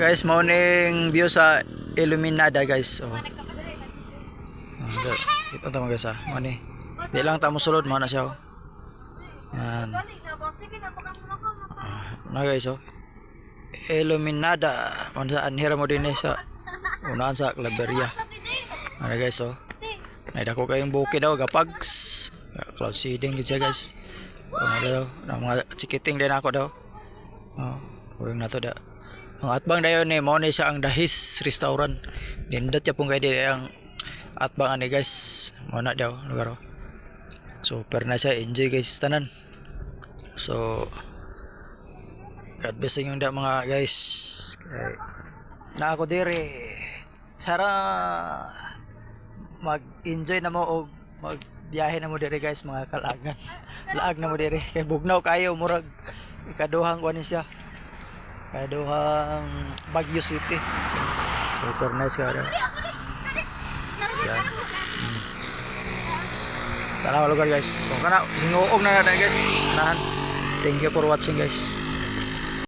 Guys, morning view sa Iluminada guys. Oh. Ito tama guys ah. Mani. Di lang tamo sulod mo na siya. Oh. Yan. Na guys oh. Iluminada. Saan hira mo din sa unahan sa Claveria. Ano guys oh. Naidako kayong bukid daw gapags. Cloud seeding gid siya guys. Daw, mga chikiting din ako daw. Oh, kuring na to da. Ang atbang dayon ni mo ni siya ang Dahis Restaurant. Nindot ya pong kay di ang atbang ani guys. Mo na daw lugar. Super na siya, enjoy guys tanan. So God bless yung da mga guys. Na ako dire. Sara mag-enjoy na mo og magbiyahe na mo dire guys mga kalagan. Laag na mo dire kay bugnaw kayo murag ikaduhang kuan siya. Kaduhang Baguio City. Super nice ka rin. Yan. Tanaw lugar guys. Kung kana hinguog na guys. Nahan. Thank you for watching guys.